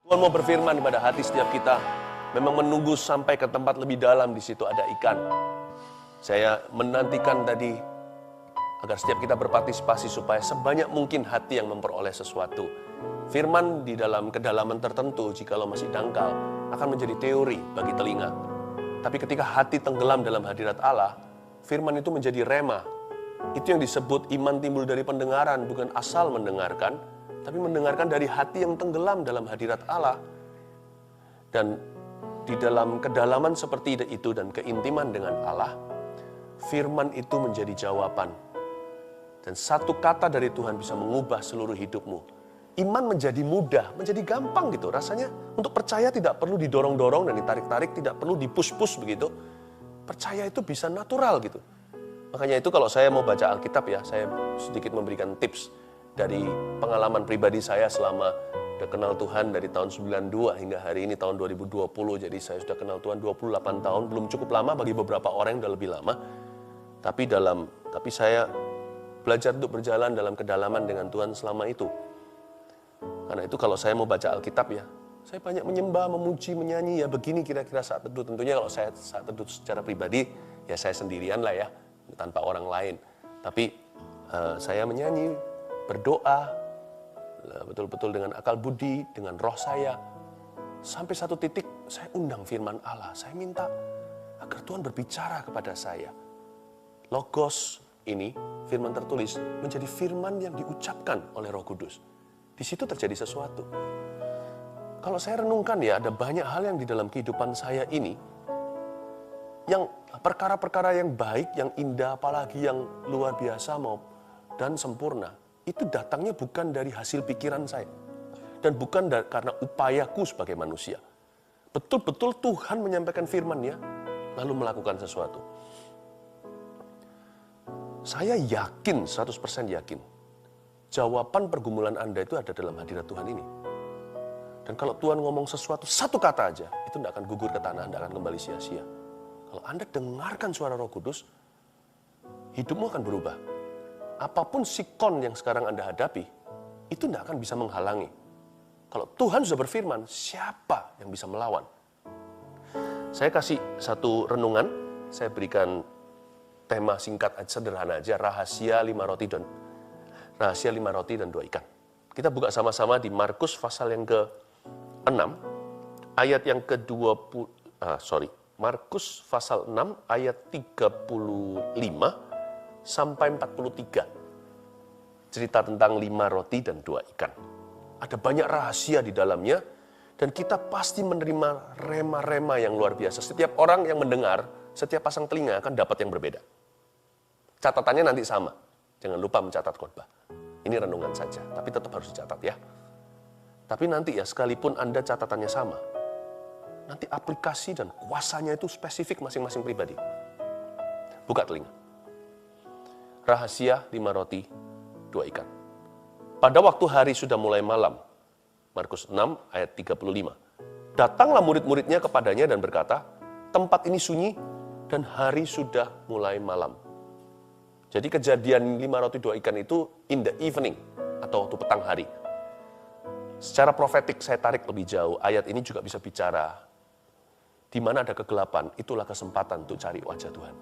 Tuhan mau berfirman pada hati setiap kita. Memang menunggu sampai ke tempat lebih dalam, di situ ada ikan. Saya menantikan tadi agar setiap kita berpartisipasi supaya sebanyak mungkin hati yang memperoleh sesuatu. Firman di dalam kedalaman tertentu, jikalau masih dangkal, akan menjadi teori bagi telinga. Tapi ketika hati tenggelam dalam hadirat Allah, firman itu menjadi rema. Itu yang disebut iman timbul dari pendengaran, bukan asal mendengarkan, tapi mendengarkan dari hati yang tenggelam dalam hadirat Allah. Dan di dalam kedalaman seperti itu dan keintiman dengan Allah, firman itu menjadi jawaban. Dan satu kata dari Tuhan bisa mengubah seluruh hidupmu. Iman menjadi mudah, menjadi gampang gitu. Rasanya untuk percaya tidak perlu didorong-dorong dan ditarik-tarik, tidak perlu dipush-push begitu. Percaya itu bisa natural gitu. Makanya itu kalau saya mau baca Alkitab ya, saya sedikit memberikan tips dari pengalaman pribadi saya selama udah kenal Tuhan dari tahun 92 hingga hari ini tahun 2020. Jadi saya sudah kenal Tuhan 28 tahun, belum cukup lama bagi beberapa orang yang udah lebih lama. Tapi saya belajar untuk berjalan dalam kedalaman dengan Tuhan selama itu. Karena itu kalau saya mau baca Alkitab ya, saya banyak menyembah, memuji, menyanyi, ya begini kira-kira saat teduh. Tentunya kalau saya saat teduh secara pribadi, ya saya sendirian lah ya, tanpa orang lain. Tapi saya menyanyi, berdoa, betul-betul dengan akal budi, dengan roh saya. Sampai satu titik saya undang firman Allah, saya minta agar Tuhan berbicara kepada saya. Logos ini, firman tertulis, menjadi firman yang diucapkan oleh Roh Kudus. Di situ terjadi sesuatu. Kalau saya renungkan ya, ada banyak hal yang di dalam kehidupan saya ini, yang perkara-perkara yang baik, yang indah, apalagi yang luar biasa dan sempurna, itu datangnya bukan dari hasil pikiran saya. Dan bukan karena upayaku sebagai manusia. Betul-betul Tuhan menyampaikan firman-Nya, lalu melakukan sesuatu. Saya yakin, 100% yakin, jawaban pergumulan Anda itu ada dalam hadirat Tuhan ini. Dan kalau Tuhan ngomong sesuatu, satu kata aja, itu tidak akan gugur ke tanah, tidak akan kembali sia-sia. Kalau Anda dengarkan suara Roh Kudus, hidupmu akan berubah. Apapun sikon yang sekarang Anda hadapi, itu tidak akan bisa menghalangi. Kalau Tuhan sudah berfirman, siapa yang bisa melawan? Saya kasih satu renungan, saya berikan tema singkat sederhana aja, rahasia 5 roti dan 2 ikan. Kita buka sama-sama di Markus pasal yang ke-6, ayat yang Markus pasal 6 ayat 35 sampai 43. Cerita tentang 5 roti dan 2 ikan. Ada banyak rahasia di dalamnya, dan kita pasti menerima rema-rema yang luar biasa. Setiap orang yang mendengar, setiap pasang telinga akan dapat yang berbeda. Catatannya nanti sama. Jangan lupa mencatat khotbah. Ini renungan saja, tapi tetap harus dicatat ya. Tapi nanti ya, sekalipun Anda catatannya sama, nanti aplikasi dan kuasanya itu spesifik masing-masing pribadi. Buka telinga. Rahasia 5 roti, 2 ikan. Pada waktu hari sudah mulai malam, Markus 6 ayat 35. Datanglah murid-muridnya kepadanya dan berkata, tempat ini sunyi dan hari sudah mulai malam. Jadi kejadian 5 roti 2 ikan itu in the evening, atau waktu petang hari. Secara profetik saya tarik lebih jauh, ayat ini juga bisa bicara, di mana ada kegelapan, itulah kesempatan untuk cari wajah Tuhan.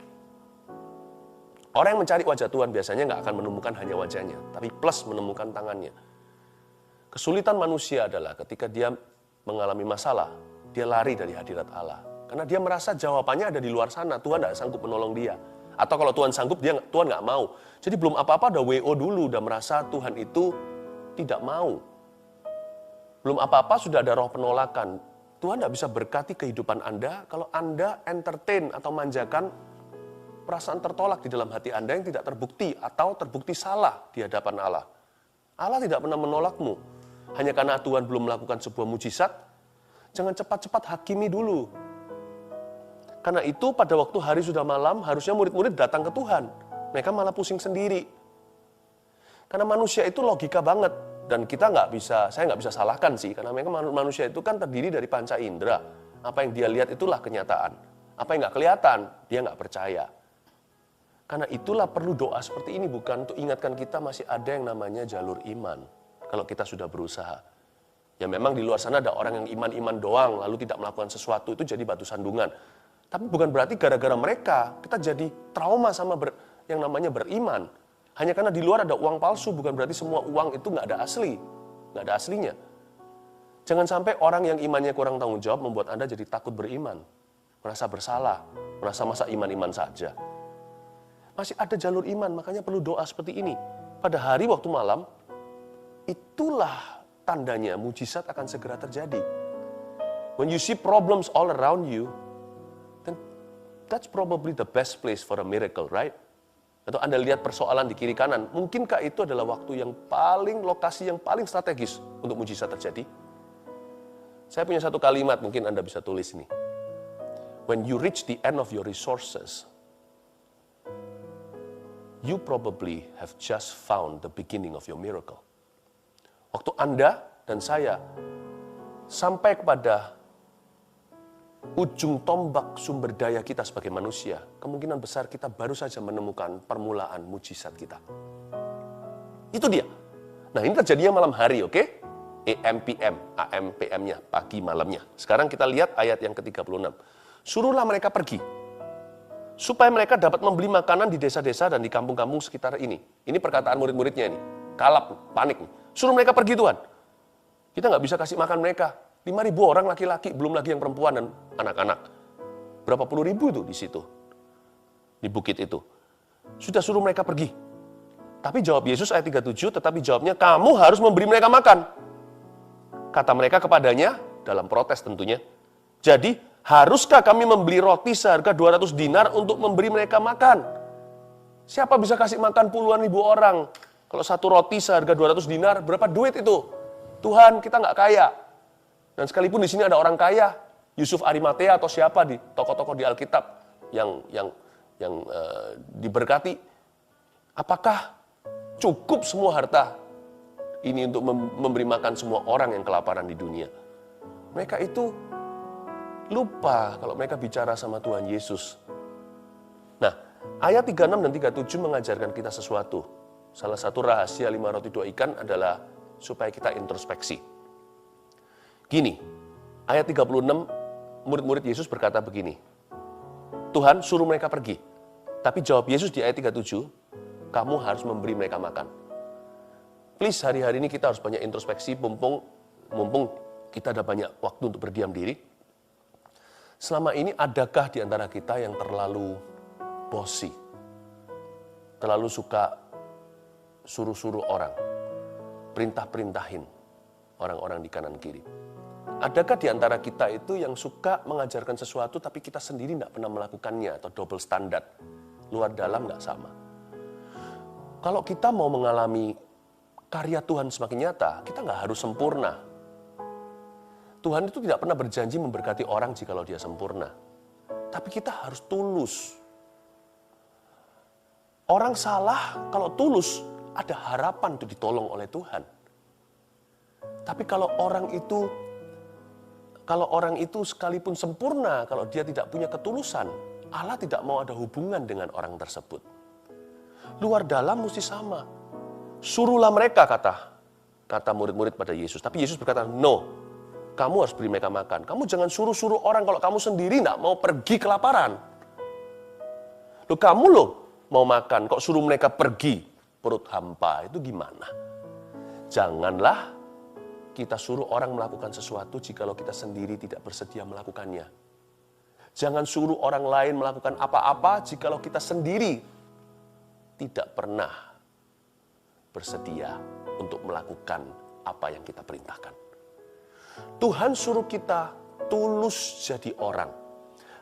Orang yang mencari wajah Tuhan biasanya nggak akan menemukan hanya wajahnya, tapi plus menemukan tangannya. Kesulitan manusia adalah ketika dia mengalami masalah, dia lari dari hadirat Allah. Karena dia merasa jawabannya ada di luar sana, Tuhan nggak sanggup menolong dia. Atau kalau Tuhan sanggup, Tuhan nggak mau. Jadi belum apa-apa udah WO dulu, udah merasa Tuhan itu tidak mau. Belum apa-apa sudah ada roh penolakan. Tuhan nggak bisa berkati kehidupan Anda kalau Anda entertain atau manjakan perasaan tertolak di dalam hati Anda yang tidak terbukti atau terbukti salah di hadapan Allah. Allah tidak pernah menolakmu. Hanya karena Tuhan belum melakukan sebuah mujizat, jangan cepat-cepat hakimi dulu. Karena itu pada waktu hari sudah malam, harusnya murid-murid datang ke Tuhan. Mereka malah pusing sendiri. Karena manusia itu logika banget. Dan saya nggak bisa salahkan sih. Karena memang manusia itu kan terdiri dari panca indera. Apa yang dia lihat itulah kenyataan. Apa yang nggak kelihatan, dia nggak percaya. Karena itulah perlu doa seperti ini, bukan untuk ingatkan kita masih ada yang namanya jalur iman. Kalau kita sudah berusaha. Ya memang di luar sana ada orang yang iman-iman doang, lalu tidak melakukan sesuatu, itu jadi batu sandungan. Tapi bukan berarti gara-gara mereka, kita jadi trauma sama yang namanya beriman. Hanya karena di luar ada uang palsu, bukan berarti semua uang itu nggak ada asli. Nggak ada aslinya. Jangan sampai orang yang imannya kurang tanggung jawab membuat Anda jadi takut beriman. Merasa bersalah, merasa masa iman-iman saja. Masih ada jalur iman, makanya perlu doa seperti ini. Pada hari waktu malam, itulah tandanya mujizat akan segera terjadi. When you see problems all around you, then that's probably the best place for a miracle, right? Atau Anda lihat persoalan di kiri kanan, mungkinkah itu adalah waktu yang lokasi yang paling strategis untuk mujizat terjadi? Saya punya satu kalimat, mungkin Anda bisa tulis ini. When you reach the end of your resources, you probably have just found the beginning of your miracle. Waktu Anda dan saya sampai kepada ujung tombak sumber daya kita sebagai manusia, kemungkinan besar kita baru saja menemukan permulaan mujizat kita. Itu dia. Nah, ini terjadinya malam hari, oke? AM, PM, AM, PM-nya, pagi, malamnya. Sekarang kita lihat ayat yang ke-36. Suruhlah mereka pergi, supaya mereka dapat membeli makanan di desa-desa dan di kampung-kampung sekitar ini. Ini perkataan murid-muridnya ini. Kalap, panik. Suruh mereka pergi, Tuhan. Kita nggak bisa kasih makan mereka. 5.000 orang laki-laki, belum lagi yang perempuan dan anak-anak. Berapa puluh ribu itu di situ. Di bukit itu. Sudah suruh mereka pergi. Tapi jawab Yesus ayat 37, tetapi jawabnya, kamu harus memberi mereka makan. Kata mereka kepadanya, dalam protes tentunya, jadi haruskah kami membeli roti seharga 200 dinar untuk memberi mereka makan? Siapa bisa kasih makan puluhan ribu orang? Kalau satu roti seharga 200 dinar, berapa duit itu? Tuhan, kita nggak kaya. Dan sekalipun di sini ada orang kaya, Yusuf Arimatea atau siapa di tokoh-tokoh di Alkitab yang diberkati, apakah cukup semua harta ini untuk memberi makan semua orang yang kelaparan di dunia? Mereka itu lupa kalau mereka bicara sama Tuhan Yesus. Nah, ayat 36 dan 37 mengajarkan kita sesuatu. Salah satu rahasia 5 roti 2 ikan adalah supaya kita introspeksi. Gini, ayat 36, murid-murid Yesus berkata begini, Tuhan suruh mereka pergi. Tapi jawab Yesus di ayat 37, kamu harus memberi mereka makan. Please, hari-hari ini kita harus banyak introspeksi, mumpung kita ada banyak waktu untuk berdiam diri. Selama ini adakah di antara kita yang terlalu bossy? Terlalu suka suruh-suruh orang, perintah-perintahin orang-orang di kanan kiri. Adakah di antara kita itu yang suka mengajarkan sesuatu tapi kita sendiri tidak pernah melakukannya atau double standard, luar dalam nggak sama? Kalau kita mau mengalami karya Tuhan semakin nyata, kita nggak harus sempurna. Tuhan itu tidak pernah berjanji memberkati orang jikalau dia sempurna. Tapi kita harus tulus. Orang salah kalau tulus, ada harapan untuk ditolong oleh Tuhan. Tapi kalau orang itu sekalipun sempurna, kalau dia tidak punya ketulusan, Allah tidak mau ada hubungan dengan orang tersebut. Luar dalam mesti sama. Suruhlah mereka, kata murid-murid pada Yesus. Tapi Yesus berkata, no, kamu harus beri mereka makan. Kamu jangan suruh-suruh orang kalau kamu sendiri tidak mau pergi kelaparan. Kamu mau makan, kok suruh mereka pergi, perut hampa, itu gimana? Janganlah kita suruh orang melakukan sesuatu jikalau kita sendiri tidak bersedia melakukannya. Jangan suruh orang lain melakukan apa-apa jikalau kita sendiri tidak pernah bersedia untuk melakukan apa yang kita perintahkan. Tuhan suruh kita tulus jadi orang.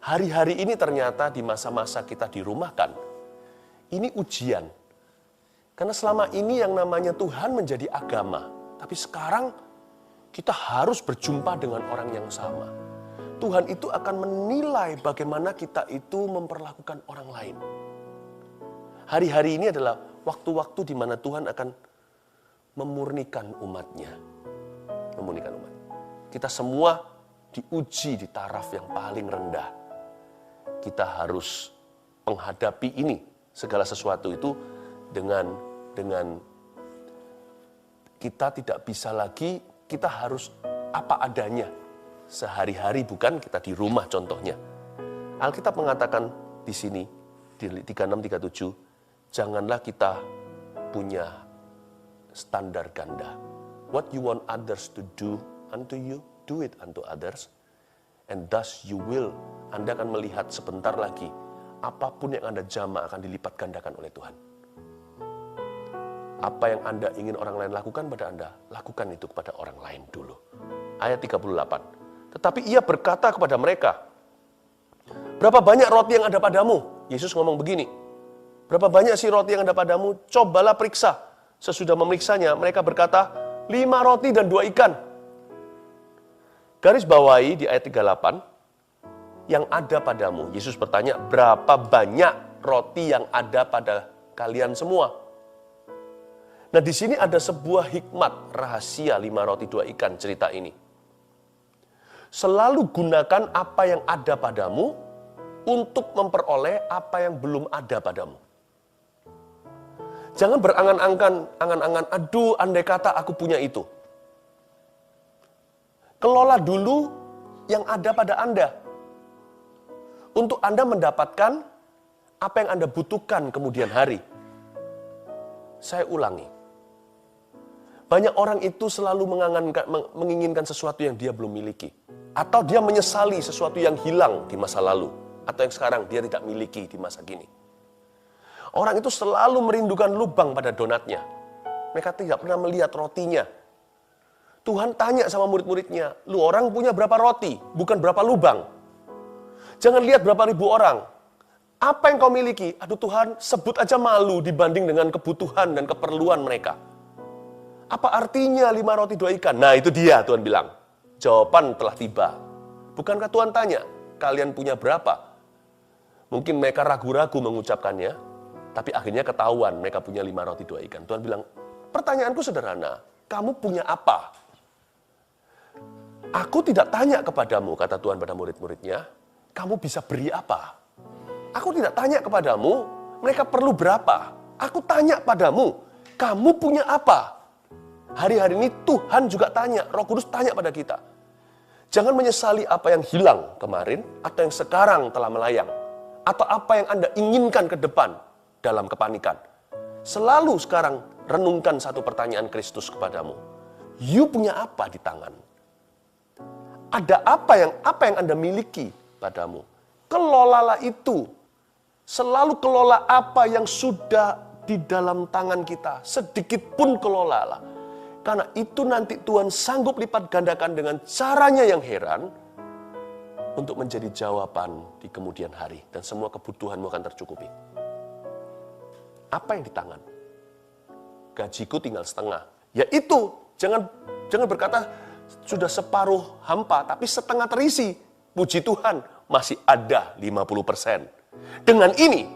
Hari-hari ini ternyata di masa-masa kita dirumahkan, ini ujian. Karena selama ini yang namanya Tuhan menjadi agama. Tapi sekarang kita harus berjumpa dengan orang yang sama. Tuhan itu akan menilai bagaimana kita itu memperlakukan orang lain. Hari-hari ini adalah waktu-waktu di mana Tuhan akan memurnikan umatnya. Memurnikan umat. Kita semua diuji di taraf yang paling rendah. Kita harus menghadapi ini, segala sesuatu itu dengan kita tidak bisa lagi, kita harus apa adanya. Sehari-hari bukan, kita di rumah contohnya. Alkitab mengatakan di sini, di 36-37, janganlah kita punya standar ganda. What you want others to do unto you, do it unto others. And thus you will. Anda akan melihat sebentar lagi, apapun yang Anda jamak akan dilipat gandakan oleh Tuhan. Apa yang Anda ingin orang lain lakukan pada Anda, lakukan itu kepada orang lain dulu. Ayat 38. Tetapi ia berkata kepada mereka, berapa banyak roti yang ada padamu? Yesus ngomong begini, berapa banyak sih roti yang ada padamu? Cobalah periksa. Sesudah memeriksanya, mereka berkata, 5 roti dan 2 ikan. Garis bawahi di ayat 38, yang ada padamu. Yesus bertanya, berapa banyak roti yang ada pada kalian semua? Nah, di sini ada sebuah hikmat rahasia 5 roti 2 ikan cerita ini. Selalu gunakan apa yang ada padamu untuk memperoleh apa yang belum ada padamu. Jangan berangan-angan, aduh andai kata aku punya itu. Kelola dulu yang ada pada Anda. Untuk Anda mendapatkan apa yang Anda butuhkan kemudian hari. Saya ulangi. Banyak orang itu selalu menginginkan sesuatu yang dia belum miliki. Atau dia menyesali sesuatu yang hilang di masa lalu. Atau yang sekarang dia tidak miliki di masa kini. Orang itu selalu merindukan lubang pada donatnya. Mereka tidak pernah melihat rotinya. Tuhan tanya sama murid-muridnya, lu orang punya berapa roti, bukan berapa lubang. Jangan lihat berapa ribu orang. Apa yang kau miliki? Aduh Tuhan, sebut aja malu dibanding dengan kebutuhan dan keperluan mereka. Apa artinya 5 roti 2 ikan? Nah itu dia Tuhan bilang. Jawaban telah tiba. Bukankah Tuhan tanya, kalian punya berapa? Mungkin mereka ragu-ragu mengucapkannya, tapi akhirnya ketahuan mereka punya 5 roti 2 ikan. Tuhan bilang, pertanyaanku sederhana, kamu punya apa? Aku tidak tanya kepadamu, kata Tuhan pada murid-muridnya, kamu bisa beri apa? Aku tidak tanya kepadamu, mereka perlu berapa? Aku tanya padamu, kamu punya apa? Hari-hari ini Tuhan juga tanya, Roh Kudus tanya pada kita. Jangan menyesali apa yang hilang kemarin, atau yang sekarang telah melayang. Atau apa yang Anda inginkan ke depan dalam kepanikan. Selalu sekarang renungkan satu pertanyaan Kristus kepadamu. You punya apa di tangan? Ada apa yang Anda miliki padamu? Kelolalah itu. Selalu kelola apa yang sudah di dalam tangan kita. Sedikit pun kelolalah. Karena itu nanti Tuhan sanggup lipat gandakan dengan caranya yang heran untuk menjadi jawaban di kemudian hari. Dan semua kebutuhanmu akan tercukupi. Apa yang di tangan? Gajiku tinggal setengah. Ya itu, jangan berkata sudah separuh hampa, tapi setengah terisi. Puji Tuhan, masih ada 50%. Dengan ini,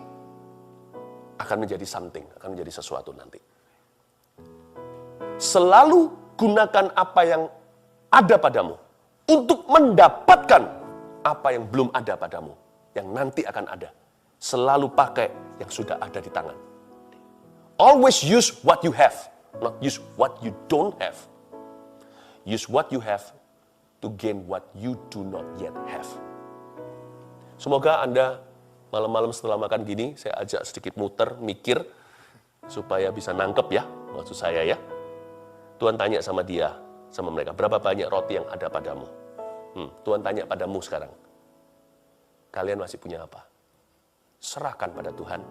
akan menjadi something, akan menjadi sesuatu nanti. Selalu gunakan apa yang ada padamu untuk mendapatkan apa yang belum ada padamu, yang nanti akan ada. Selalu pakai yang sudah ada di tangan. Always use what you have, not use what you don't have. Use what you have to gain what you do not yet have. Semoga Anda malam-malam setelah makan gini, saya ajak sedikit muter, mikir, supaya bisa nangkep ya, maksud saya ya. Tuhan tanya sama dia, sama mereka, berapa banyak roti yang ada padamu? Tuhan tanya padamu sekarang, kalian masih punya apa? Serahkan pada Tuhan.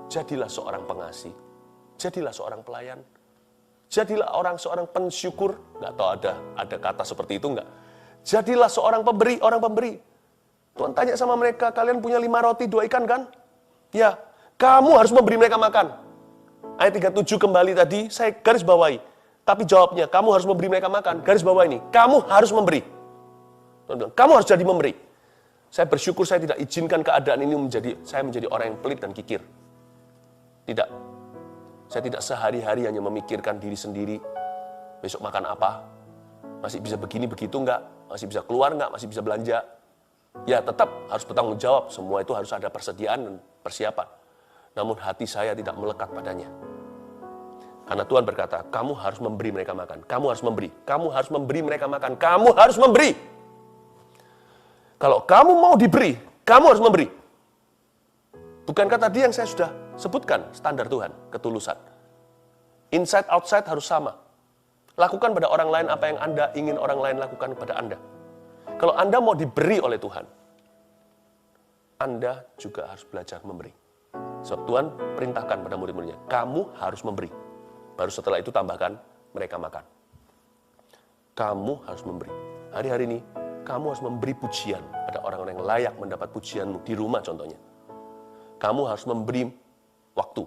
Jadilah seorang pengasih. Jadilah seorang pelayan. Jadilah seorang pensyukur. Nggak tahu ada kata seperti itu nggak? Jadilah seorang pemberi, orang pemberi. Tuhan tanya sama mereka, kalian punya 5 roti 2 ikan kan? Ya, kamu harus memberi mereka makan. Ayat 37 kembali tadi, saya garis bawahi. Tapi jawabnya, kamu harus memberi mereka makan. Garis bawah ini, kamu harus memberi. Kamu harus jadi memberi. Saya bersyukur saya tidak izinkan keadaan ini saya menjadi orang yang pelit dan kikir. Tidak. Saya tidak sehari-hari hanya memikirkan diri sendiri. Besok makan apa? Masih bisa begini, begitu enggak? Masih bisa keluar enggak? Masih bisa belanja? Ya tetap harus bertanggung jawab. Semua itu harus ada persediaan dan persiapan. Namun hati saya tidak melekat padanya. Karena Tuhan berkata, kamu harus memberi mereka makan. Kamu harus memberi. Kamu harus memberi mereka makan. Kamu harus memberi. Kalau kamu mau diberi, kamu harus memberi. Bukankah tadi yang saya sudah sebutkan, standar Tuhan, ketulusan. Inside, outside harus sama. Lakukan pada orang lain apa yang Anda ingin orang lain lakukan kepada Anda. Kalau Anda mau diberi oleh Tuhan, Anda juga harus belajar memberi. Sebab Tuhan perintahkan pada murid-muridnya, kamu harus memberi. Baru setelah itu tambahkan, mereka makan. Kamu harus memberi. Hari-hari ini, kamu harus memberi pujian pada orang-orang yang layak mendapat pujianmu di rumah contohnya. Kamu harus memberi waktu.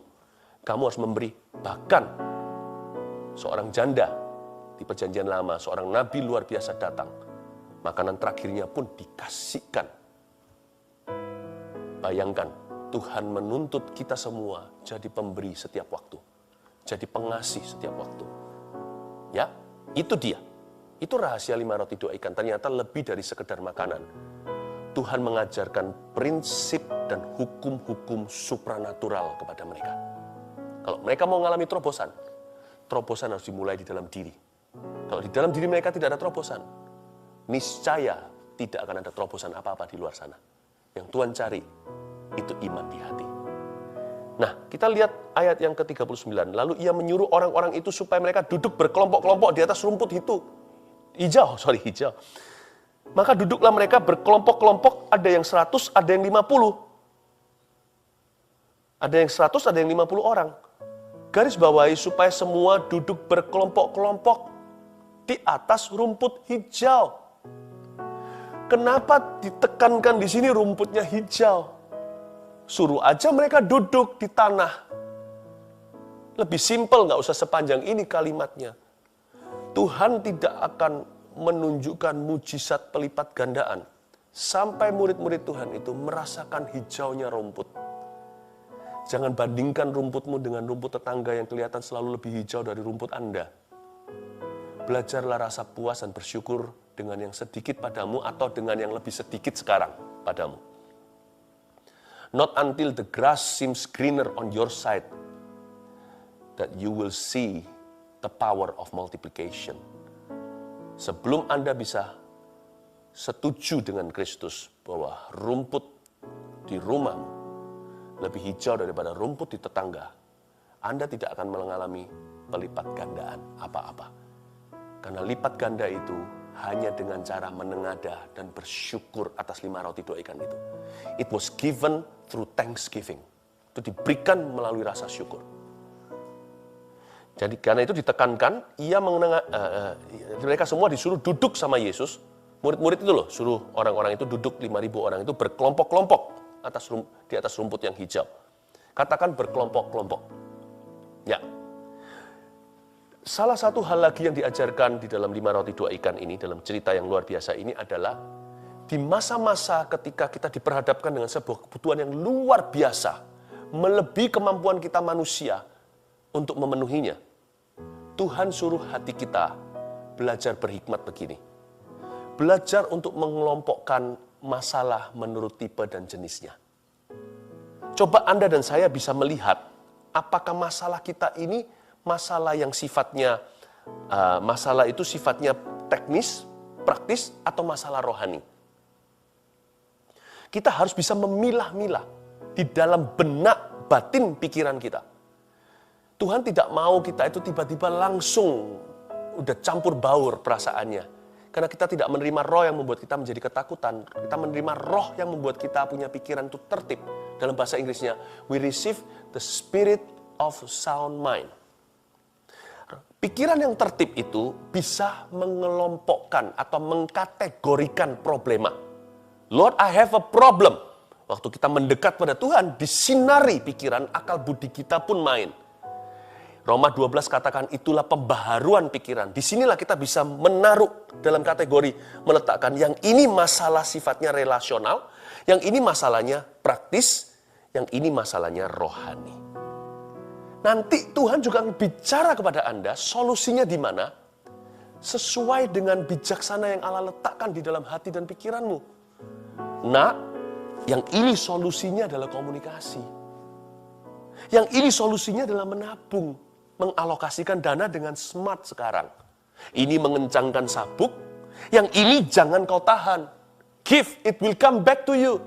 Kamu harus memberi bahkan seorang janda di perjanjian lama, seorang nabi luar biasa datang. Makanan terakhirnya pun dikasihkan. Bayangkan, Tuhan menuntut kita semua jadi pemberi setiap waktu. Jadi pengasih setiap waktu. Ya, itu dia. Itu rahasia 5 roti 2 ikan. Ternyata lebih dari sekedar makanan. Tuhan mengajarkan prinsip dan hukum-hukum supranatural kepada mereka. Kalau mereka mau mengalami terobosan harus dimulai di dalam diri. Kalau di dalam diri mereka tidak ada terobosan, niscaya tidak akan ada terobosan apa-apa di luar sana. Yang Tuhan cari, itu iman di hati. Nah, kita lihat ayat yang ke-39. Lalu ia menyuruh orang-orang itu supaya mereka duduk berkelompok-kelompok di atas rumput hijau. Maka duduklah mereka berkelompok-kelompok, ada yang 100, ada yang 50. Ada yang 100, ada yang 50 orang. Garis bawahi supaya semua duduk berkelompok-kelompok di atas rumput hijau. Kenapa ditekankan di sini rumputnya hijau? Suruh aja mereka duduk di tanah. Lebih simpel, nggak usah sepanjang ini kalimatnya. Tuhan tidak akan menunjukkan mujizat pelipat gandaan sampai murid-murid Tuhan itu merasakan hijaunya rumput. Jangan bandingkan rumputmu dengan rumput tetangga yang kelihatan selalu lebih hijau dari rumput Anda. Belajarlah rasa puas dan bersyukur dengan yang sedikit padamu atau dengan yang lebih sedikit sekarang padamu. Not until the grass seems greener on your side that you will see the power of multiplication. Sebelum Anda bisa setuju dengan Kristus bahwa rumput di rumahmu lebih hijau daripada rumput di tetangga, Anda tidak akan mengalami pelipat gandaan apa-apa. Karena lipat ganda itu hanya dengan cara menengadah dan bersyukur atas 5 roti 2 ikan itu. It was given through thanksgiving. Itu diberikan melalui rasa syukur. Jadi karena itu ditekankan, mereka semua disuruh duduk sama Yesus. Murid-murid itu loh, suruh orang-orang itu duduk, 5.000 orang itu berkelompok-kelompok di atas rumput yang hijau. Katakan berkelompok-kelompok. Ya. Salah satu hal lagi yang diajarkan di dalam 5 roti 2 ikan ini, dalam cerita yang luar biasa ini adalah, di masa-masa ketika kita diperhadapkan dengan sebuah kebutuhan yang luar biasa, melebihi kemampuan kita manusia untuk memenuhinya, Tuhan suruh hati kita belajar berhikmat begini. Belajar untuk mengelompokkan masalah menurut tipe dan jenisnya. Coba Anda dan saya bisa melihat apakah masalah kita ini masalah yang sifatnya masalah itu sifatnya teknis, praktis, atau masalah rohani. Kita harus bisa memilah-milah di dalam benak batin pikiran kita. Tuhan tidak mau kita itu tiba-tiba langsung udah campur baur perasaannya. Karena kita tidak menerima roh yang membuat kita menjadi ketakutan. Kita menerima roh yang membuat kita punya pikiran itu tertib. Dalam bahasa Inggrisnya, we receive the spirit of sound mind. Pikiran yang tertib itu bisa mengelompokkan atau mengkategorikan problema. Lord, I have a problem. Waktu kita mendekat pada Tuhan, disinari pikiran, akal budi kita pun main. Roma 12 katakan itulah pembaharuan pikiran. Disinilah kita bisa menaruh dalam kategori, meletakkan yang ini masalah sifatnya relasional, yang ini masalahnya praktis, yang ini masalahnya rohani. Nanti Tuhan juga bicara kepada Anda, solusinya di mana? Sesuai dengan bijaksana yang Allah letakkan di dalam hati dan pikiranmu. Nah, yang ini solusinya adalah komunikasi. Yang ini solusinya adalah menabung. mengalokasikan dana dengan smart sekarang. Ini mengencangkan sabuk, yang ini jangan kau tahan. Give, it will come back to you.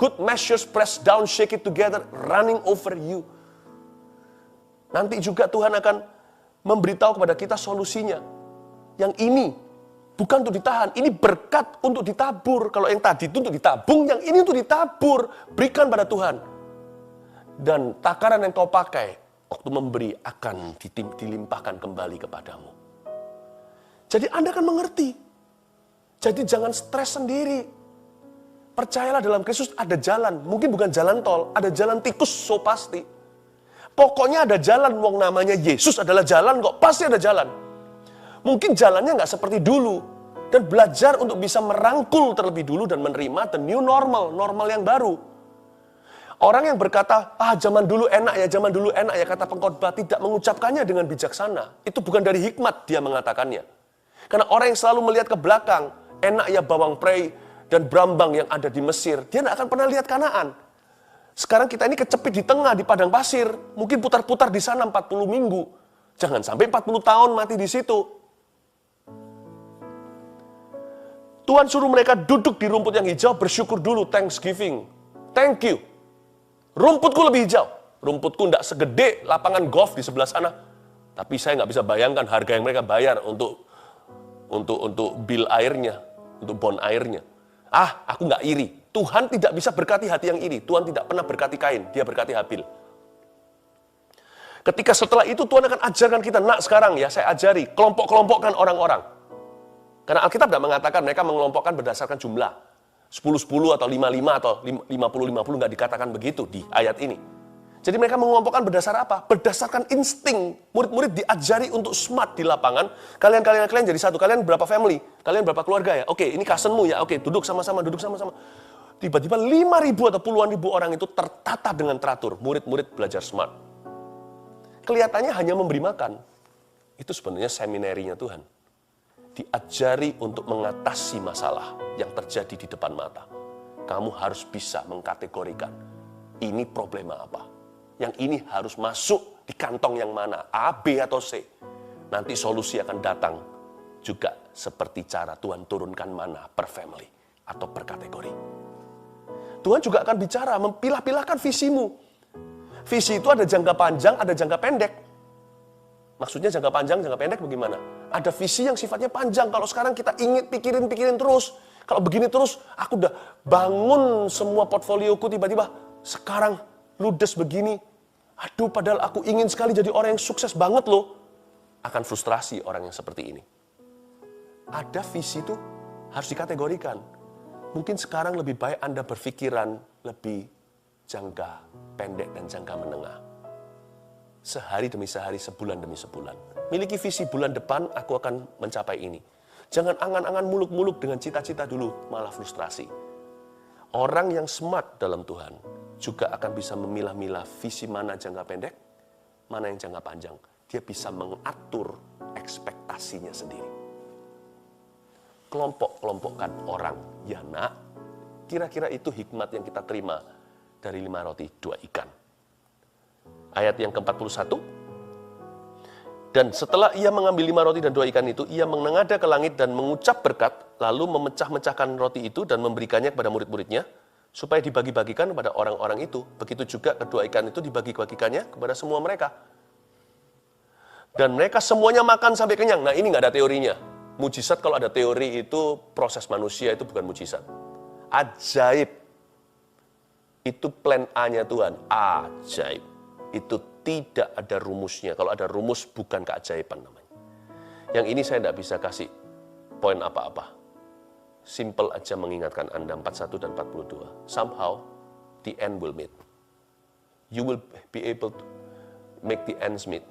Good measures pressed down, shake it together, running over you. Nanti juga Tuhan akan memberitahu kepada kita solusinya. Yang ini bukan untuk ditahan, ini berkat untuk ditabur. Kalau yang tadi itu untuk ditabung, yang ini untuk ditabur. Berikan pada Tuhan. Dan takaran yang kau pakai waktu memberi akan dilimpahkan kembali kepadamu. Jadi Anda akan mengerti. Jadi jangan stres sendiri. Percayalah dalam Kristus ada jalan. Mungkin bukan jalan tol, ada jalan tikus so pasti. Pokoknya ada jalan, wong namanya Yesus adalah jalan kok, pasti ada jalan. Mungkin jalannya nggak seperti dulu. Dan belajar untuk bisa merangkul terlebih dulu dan menerima the new normal, normal yang baru. Orang yang berkata, zaman dulu enak ya, kata pengkhotbah tidak mengucapkannya dengan bijaksana. Itu bukan dari hikmat dia mengatakannya. Karena orang yang selalu melihat ke belakang, enak ya bawang prei dan brambang yang ada di Mesir, dia tidak akan pernah lihat Kanaan. Sekarang kita ini kecepit di tengah, di padang pasir. Mungkin putar-putar di sana 40 minggu. Jangan sampai 40 tahun mati di situ. Tuhan suruh mereka duduk di rumput yang hijau, bersyukur dulu, thanksgiving. Thank you. Rumputku lebih hijau. Rumputku tidak segede lapangan golf di sebelah sana. Tapi saya nggak bisa bayangkan harga yang mereka bayar untuk bil airnya, untuk bon airnya. Aku nggak iri. Tuhan tidak bisa berkati hati yang iri. Tuhan tidak pernah berkati Kain, dia berkati Habil. Ketika setelah itu Tuhan akan ajarkan kita, sekarang ya saya ajari, kelompok-kelompokkan orang-orang. Karena Alkitab tidak mengatakan mereka mengelompokkan berdasarkan jumlah. 10-10 atau 5-5 atau 50-50 nggak dikatakan begitu di ayat ini. Jadi mereka mengelompokkan berdasar apa? Berdasarkan insting. Murid-murid diajari untuk smart di lapangan. Kalian jadi satu. Kalian berapa family? Kalian berapa keluarga ya? Oke, ini cousinmu ya. Oke, duduk sama-sama. Tiba-tiba 5.000 atau puluhan ribu orang itu tertata dengan teratur. Murid-murid belajar smart. Kelihatannya hanya memberi makan. Itu sebenarnya seminarinya Tuhan. Diajari untuk mengatasi masalah yang terjadi di depan mata. Kamu harus bisa mengkategorikan. Ini problema apa? Yang ini harus masuk di kantong yang mana? A, B, atau C. Nanti solusi akan datang juga seperti cara Tuhan turunkan mana per family atau per kategori. Tuhan juga akan bicara, mempilah-pilahkan visimu. Visi itu ada jangka panjang, ada jangka pendek. Maksudnya jangka panjang, jangka pendek bagaimana? Ada visi yang sifatnya panjang. Kalau sekarang kita ingin pikirin terus. Kalau begini terus, aku udah bangun semua portfolioku, tiba-tiba sekarang ludes begini. Aduh, padahal aku ingin sekali jadi orang yang sukses banget loh. Akan frustrasi orang yang seperti ini. Ada visi itu harus dikategorikan. Mungkin sekarang lebih baik Anda berpikiran lebih jangka pendek dan jangka menengah. Sehari demi sehari, sebulan demi sebulan. Miliki visi bulan depan, aku akan mencapai ini. Jangan angan-angan muluk-muluk dengan cita-cita dulu, malah frustrasi. Orang yang smart dalam Tuhan juga akan bisa memilah-milah visi mana jangka pendek, mana yang jangka panjang. Dia bisa mengatur ekspektasinya sendiri. Kelompok-kelompokkan orang, ya nak, kira-kira itu hikmat yang kita terima dari 5 roti 2 ikan. Ayat yang ke-41, dan setelah ia mengambil 5 roti dan 2 ikan itu, ia menengadah ke langit dan mengucap berkat, lalu memecah-mecahkan roti itu dan memberikannya kepada murid-muridnya, supaya dibagi-bagikan kepada orang-orang itu. Begitu juga kedua ikan itu dibagi-bagikannya kepada semua mereka. Dan mereka semuanya makan sampai kenyang. Nah, ini nggak ada teorinya. Mujizat kalau ada teori itu proses manusia, itu bukan mujizat. Ajaib. Itu plan A-nya Tuhan. Ajaib. Itu tidak ada rumusnya. Kalau ada rumus, bukan keajaiban namanya. Yang ini saya tidak bisa kasih poin apa-apa. Simple aja mengingatkan Anda 41 dan 42. Somehow, the end will meet. You will be able to make the ends meet.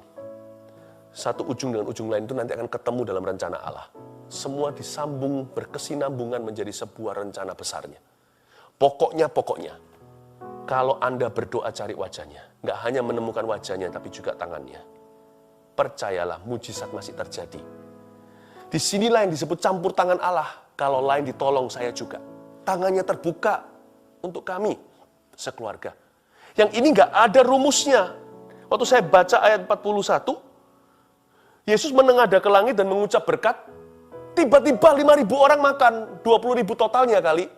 Satu ujung dengan ujung lain itu nanti akan ketemu dalam rencana Allah. Semua disambung, berkesinambungan menjadi sebuah rencana besarnya. Pokoknya, kalau Anda berdoa cari wajahnya, nggak hanya menemukan wajahnya, tapi juga tangannya. Percayalah, mujizat masih terjadi. Disinilah yang disebut campur tangan Allah. Kalau lain ditolong, saya juga. Tangannya terbuka untuk kami, sekeluarga. Yang ini nggak ada rumusnya. Waktu saya baca ayat 41, Yesus menengadah ke langit dan mengucap berkat. Tiba-tiba 5.000 orang makan, 20.000 totalnya kali.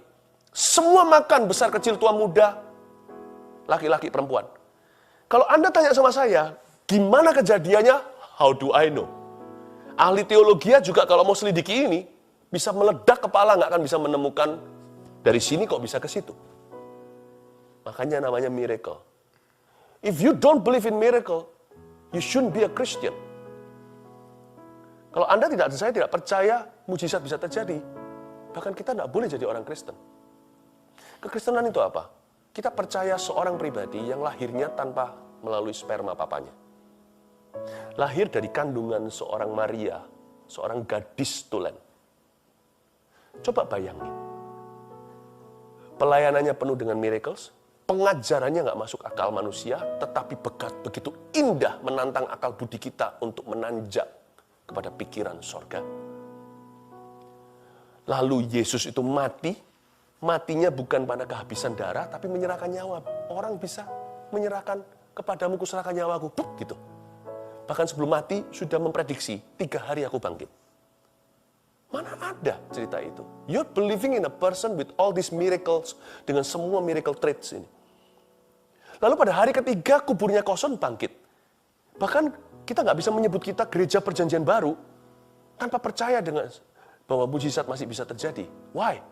Semua makan, besar kecil tua muda, laki-laki perempuan. Kalau Anda tanya sama saya, gimana kejadiannya? How do I know? Ahli teologi juga kalau mau selidiki ini, bisa meledak kepala, nggak akan bisa menemukan dari sini kok bisa ke situ. Makanya namanya miracle. If you don't believe in miracle, you shouldn't be a Christian. Kalau saya tidak percaya mujizat bisa terjadi, bahkan kita tidak boleh jadi orang Kristen. Kekristenan itu apa? Kita percaya seorang pribadi yang lahirnya tanpa melalui sperma papanya. Lahir dari kandungan seorang Maria, seorang gadis tulen. Coba bayangin. Pelayanannya penuh dengan miracles, pengajarannya nggak masuk akal manusia, tetapi begitu indah menantang akal budi kita untuk menanjak kepada pikiran sorga. Lalu Yesus itu matinya bukan pada kehabisan darah, tapi menyerahkan nyawa. Orang bisa menyerahkan kepadamu, kuserahkan nyawaku, gitu. Bahkan sebelum mati sudah memprediksi, 3 hari aku bangkit. Mana ada cerita itu? You're believing in a person with all these miracles, dengan semua miracle traits ini. Lalu pada hari ketiga kuburnya kosong, bangkit. Bahkan kita nggak bisa menyebut kita gereja perjanjian baru tanpa percaya dengan bahwa mujizat masih bisa terjadi. Why?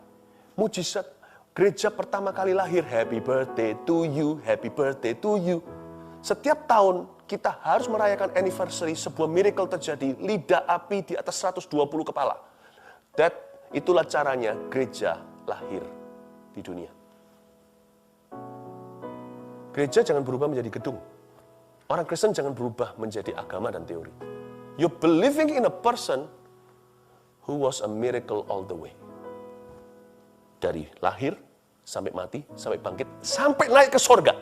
Mujizat gereja pertama kali lahir, happy birthday to you, happy birthday to you. Setiap tahun kita harus merayakan anniversary sebuah miracle terjadi, lidah api di atas 120 kepala. Itulah caranya gereja lahir di dunia. Gereja jangan berubah menjadi gedung. Orang Kristen jangan berubah menjadi agama dan teori. You're believing in a person who was a miracle all the way. Dari lahir, sampai mati, sampai bangkit, sampai naik ke sorga.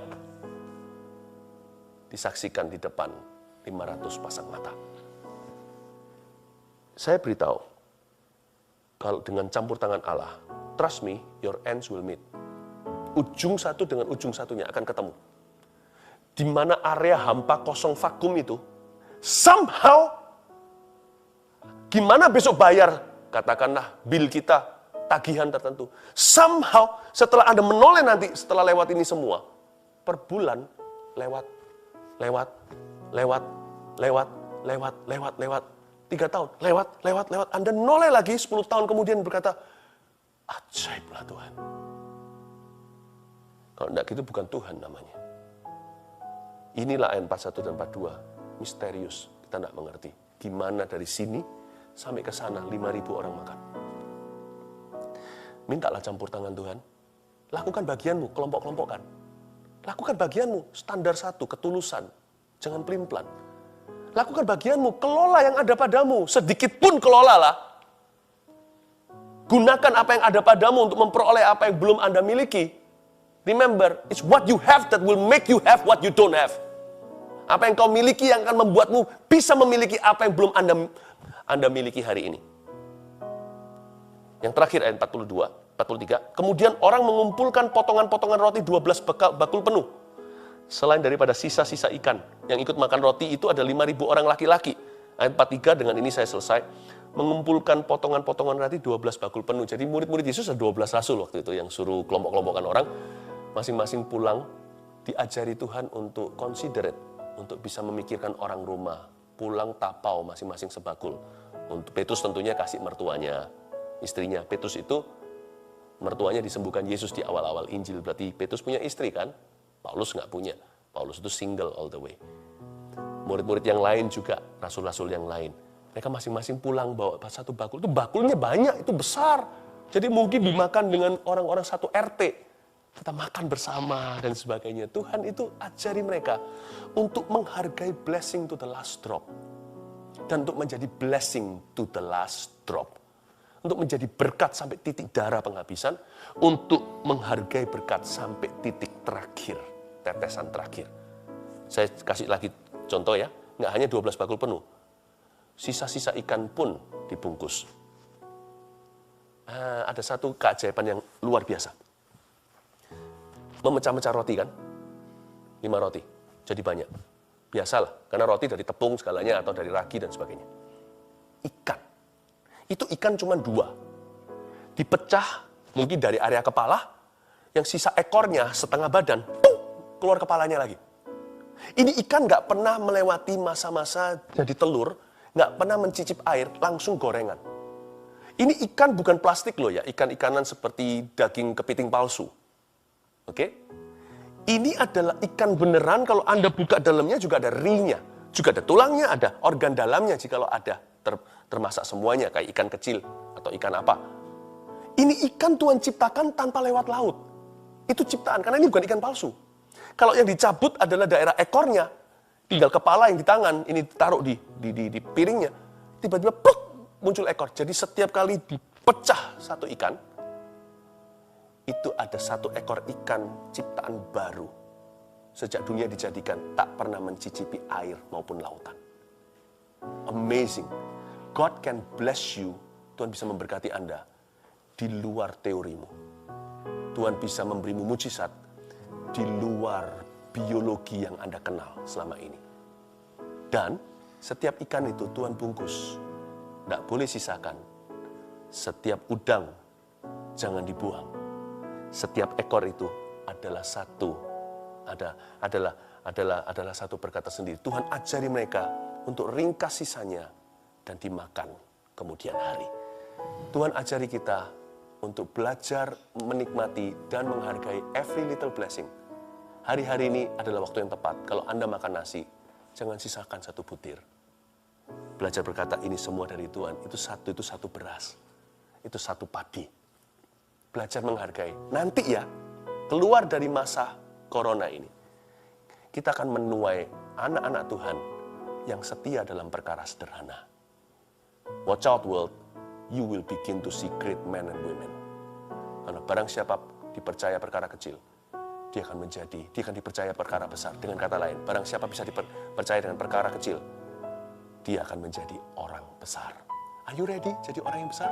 Disaksikan di depan 500 pasang mata. Saya beritahu, kalau dengan campur tangan Allah, trust me, your ends will meet. Ujung satu dengan ujung satunya akan ketemu. Di mana area hampa kosong vakum itu, somehow, gimana besok bayar, katakanlah bill kita, tagihan tertentu. Somehow, setelah Anda menoleh nanti, setelah lewat ini semua, per bulan, lewat. 3 tahun, lewat. Anda noleh lagi, 10 tahun kemudian berkata, ajaiblah Tuhan. Kalau tidak gitu bukan Tuhan namanya. Inilah ayat 41 dan 42, misterius, kita tidak mengerti. Gimana dari sini sampai ke sana 5.000 orang makan. Mintalah campur tangan Tuhan. Lakukan bagianmu, kelompok-kelompokkan. Lakukan bagianmu, standar 1, ketulusan. Jangan pelin-pelan. Lakukan bagianmu, kelola yang ada padamu. Sedikit pun kelolalah. Gunakan apa yang ada padamu untuk memperoleh apa yang belum Anda miliki. Remember, it's what you have that will make you have what you don't have. Apa yang kau miliki yang akan membuatmu bisa memiliki apa yang belum Anda miliki hari ini. Yang terakhir ayat 43. Kemudian orang mengumpulkan potongan-potongan roti 12 bakul penuh. Selain daripada sisa-sisa ikan. Yang ikut makan roti itu ada 5.000 orang laki-laki. Ayat 43, dengan ini saya selesai. Mengumpulkan potongan-potongan roti 12 bakul penuh. Jadi murid-murid Yesus ada 12 rasul waktu itu yang suruh kelompok-kelompokkan orang. Masing-masing pulang, diajari Tuhan untuk considerate, untuk bisa memikirkan orang rumah. Pulang tapau masing-masing sebakul. Untuk Petrus tentunya kasih mertuanya, istrinya. Petrus itu mertuanya disembuhkan Yesus di awal-awal Injil. Berarti Petrus punya istri kan? Paulus nggak punya. Paulus itu single all the way. Murid-murid yang lain juga, rasul-rasul yang lain. Mereka masing-masing pulang bawa satu bakul. Itu bakulnya banyak, itu besar. Jadi mungkin dimakan dengan orang-orang satu RT. Kita makan bersama dan sebagainya. Tuhan itu ajari mereka untuk menghargai blessing to the last drop. Dan untuk menjadi blessing to the last drop. Untuk menjadi berkat sampai titik darah penghabisan. Untuk menghargai berkat sampai titik terakhir. Tetesan terakhir. Saya kasih lagi contoh ya. Nggak hanya 12 bakul penuh. Sisa-sisa ikan pun dibungkus. Ada satu keajaiban yang luar biasa. Memecah-mecah roti kan? 5 roti. Jadi banyak. Biasalah, karena roti dari tepung segalanya atau dari ragi dan sebagainya. Ikan. Itu ikan cuma 2. Dipecah mungkin dari area kepala, yang sisa ekornya setengah badan, keluar kepalanya lagi. Ini ikan nggak pernah melewati masa-masa jadi telur, nggak pernah mencicip air, langsung gorengan. Ini ikan bukan plastik loh ya, ikan-ikanan seperti daging kepiting palsu. Oke? Ini adalah ikan beneran, kalau Anda buka dalamnya juga ada ringnya, juga ada tulangnya, ada organ dalamnya jikalau ada, termasak semuanya, kayak ikan kecil atau ikan apa. Ini ikan Tuhan ciptakan tanpa lewat laut. Itu ciptaan, karena ini bukan ikan palsu. Kalau yang dicabut adalah daerah ekornya, tinggal kepala yang di tangan, ini ditaruh di piringnya, tiba-tiba pluk, muncul ekor. Jadi setiap kali dipecah satu ikan, itu ada satu ekor ikan ciptaan baru. Sejak dunia dijadikan, tak pernah mencicipi air maupun lautan. Amazing. God can bless you. Tuhan bisa memberkati Anda di luar teorimu. Tuhan bisa memberimu mujizat di luar biologi yang Anda kenal selama ini. Dan setiap ikan itu Tuhan bungkus. Tidak boleh sisakan. Setiap udang jangan dibuang. Setiap ekor itu adalah satu berkata sendiri. Tuhan ajari mereka untuk ringkas sisanya dan dimakan kemudian hari. Tuhan ajari kita untuk belajar menikmati dan menghargai every little blessing. Hari-hari ini adalah waktu yang tepat. Kalau Anda makan nasi, jangan sisakan satu butir. Belajar berkata ini semua dari Tuhan. Itu satu beras. Itu satu padi. Belajar menghargai. Nanti ya, keluar dari masa corona ini, kita akan menuai anak-anak Tuhan yang setia dalam perkara sederhana. Watch out world, you will begin to see great men and women. Karena barang siapa dipercaya perkara kecil, dia akan dipercaya perkara besar. Dengan kata lain, barang siapa bisa dipercaya dengan perkara kecil, dia akan menjadi orang besar. Are you ready jadi orang yang besar?